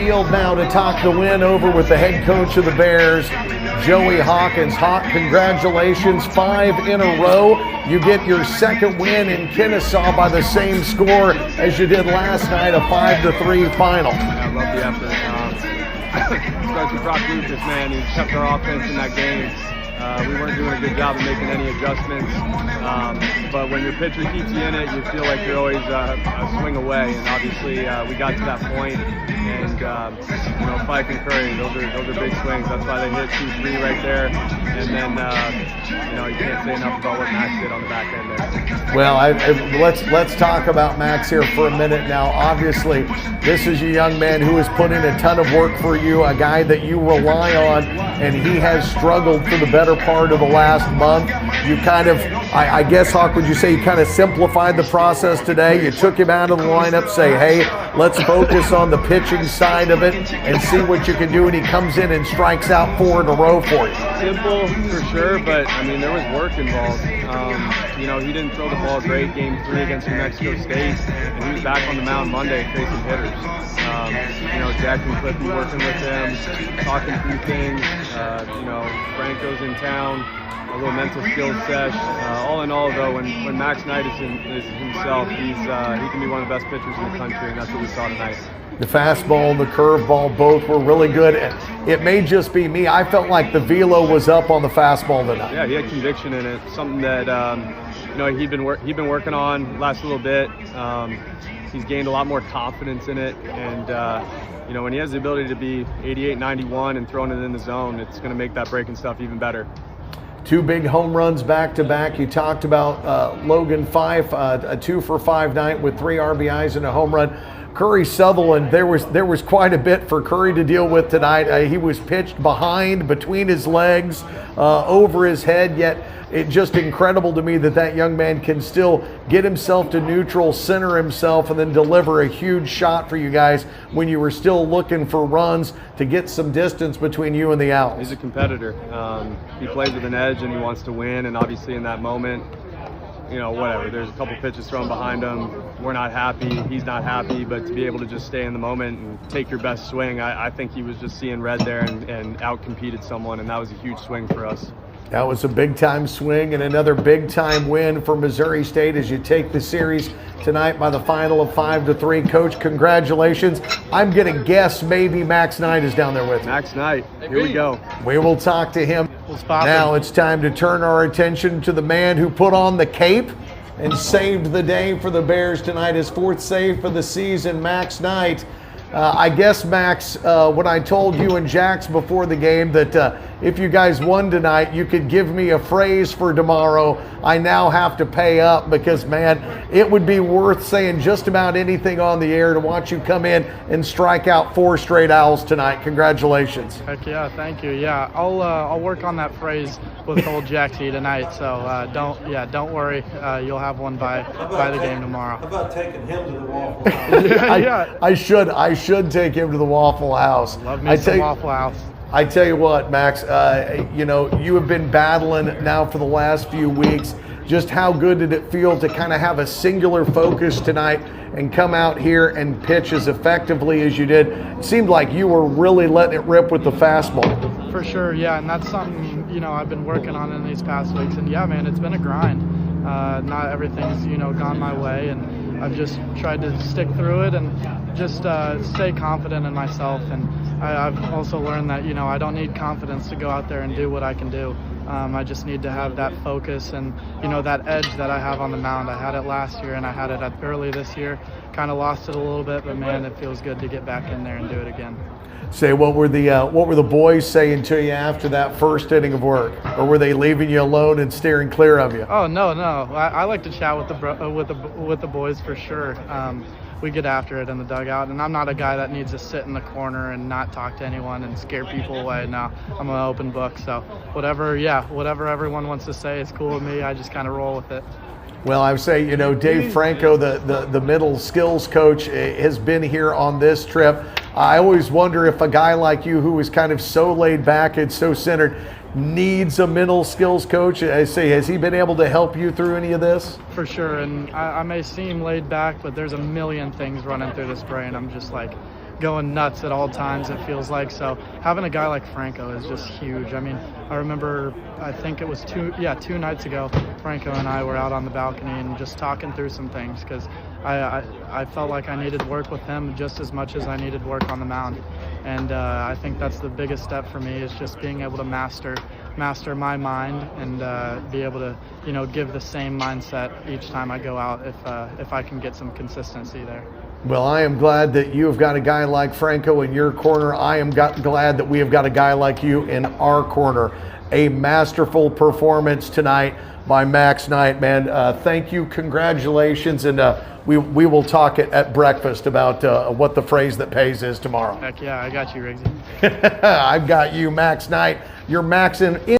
field now to talk the win over with the head coach of the Bears, Joey Hawkins. Hawk, congratulations, 5 in a row. You get your second win in Kennesaw by the same score as you did last night, a 5-3 final. I love the effort. Especially Brock Lucas, man, he kept our offense in that game. We weren't doing a good job of making any adjustments, but when your pitcher keeps you in it, you feel like you're always a swing away, and obviously we got to that point, and you know, Pike and Curry, those are big swings. That's why they hit 2-3 right there, and then you know, you can't say enough about what Max did on the back end there. Well, let's talk about Max here for a minute now. Obviously, this is a young man who has put in a ton of work for you, a guy that you rely on, and he has struggled for the better part of the last month. You kind of, I guess, Hawk, would you say you kind of simplified the process today? You took him out of the lineup, say, hey, let's focus on the pitching side of it and see what you can do, and he comes in and strikes out 4 in a row for you. Simple for sure, but I mean, there was work involved. You know, he didn't throw the ball great game 3 against New Mexico State, and he was back on the mound Monday facing hitters. You know, Jack and Clippy working with him, talking through things. You know, Franco's in town, a little mental skills sesh. All in all, though, when Max Knight is himself, he can be one of the best pitchers in the country, and that's what we saw tonight. The fastball and the curveball both were really good. It may just be me. I felt like the velo was up on the fastball tonight. Yeah, he had conviction in it, something that you know, he'd been working on last little bit. He's gained a lot more confidence in it, and you know, when he has the ability to be 88, 91 and throwing it in the zone, it's going to make that breaking stuff even better. 2 big home runs back to back. You talked about Logan Fife, a 2-for-5 night with 3 RBIs and a home run. Curry Sutherland, there was quite a bit for Curry to deal with tonight. He was pitched behind, between his legs, over his head, yet it's just incredible to me that young man can still get himself to neutral, center himself, and then deliver a huge shot for you guys when you were still looking for runs to get some distance between you and the Owls. He's a competitor. He plays with an edge and he wants to win, and obviously in that moment, you know, whatever, there's a couple pitches thrown behind him. We're not happy, he's not happy, but to be able to just stay in the moment and take your best swing, I think he was just seeing red there and out-competed someone, and that was a huge swing for us. That was a big-time swing and another big-time win for Missouri State as you take the series tonight by the final of 5-3. Coach, congratulations. I'm going to guess maybe Max Knight is down there with you. Max Knight, here we go. We will talk to him. Now it's time to turn our attention to the man who put on the cape and saved the day for the Bears tonight. His 4th save for the season, Max Knight. I guess, Max, when I told you and Jax before the game that if you guys won tonight, you could give me a phrase for tomorrow, I now have to pay up because, man, it would be worth saying just about anything on the air to watch you come in and strike out 4 straight Owls tonight. Congratulations. Heck yeah, thank you. Yeah, I'll work on that phrase with old Jaxie tonight. So don't worry, you'll have one by the game tomorrow. How about taking him to the Waffle House? I should take him to the Waffle House. Love me some Waffle House. I tell you what, Max, you know, you have been battling now for the last few weeks. Just how good did it feel to kind of have a singular focus tonight and come out here and pitch as effectively as you did? It seemed like you were really letting it rip with the fastball. For sure, yeah, and that's something, you know, I've been working on in these past weeks. And yeah, man, it's been a grind. Not everything's, you know, gone my way, and I've just tried to stick through it and just stay confident in myself. And I've also learned that, you know, I don't need confidence to go out there and do what I can do. I just need to have that focus and, you know, that edge that I have on the mound. I had it last year and I had it early this year. Kind of lost it a little bit, but man, it feels good to get back in there and do it again. Say, what were the boys saying to you after that first inning of work, or were they leaving you alone and steering clear of you? Oh no, I like to chat with the boys for sure. We get after it in the dugout, and I'm not a guy that needs to sit in the corner and not talk to anyone and scare people away. No, I'm an open book, so whatever everyone wants to say is cool with me. I just kind of roll with it. Well, I would say, you know, Dave Franco, the middle skills coach, has been here on this trip. I always wonder if a guy like you, who is kind of so laid back and so centered, needs a middle skills coach. I say, has he been able to help you through any of this? For sure, and I may seem laid back, but there's a million things running through this brain. I'm just like, going nuts at all times, it feels like. So having a guy like Franco is just huge. I mean, I remember, I think it was two nights ago, Franco and I were out on the balcony and just talking through some things, because I felt like I needed work with him just as much as I needed work on the mound. And I think that's the biggest step for me, is just being able to master my mind and be able to, you know, give the same mindset each time I go out, if I can get some consistency there. Well, I am glad that you have got a guy like Franco in your corner. I am glad that we have got a guy like you in our corner. A masterful performance tonight by Max Knight, man. Thank you, congratulations, and we will talk at breakfast about what the phrase that pays is tomorrow. Heck yeah, I got you, Riggsy. I've got you, Max Knight. You're maxing in.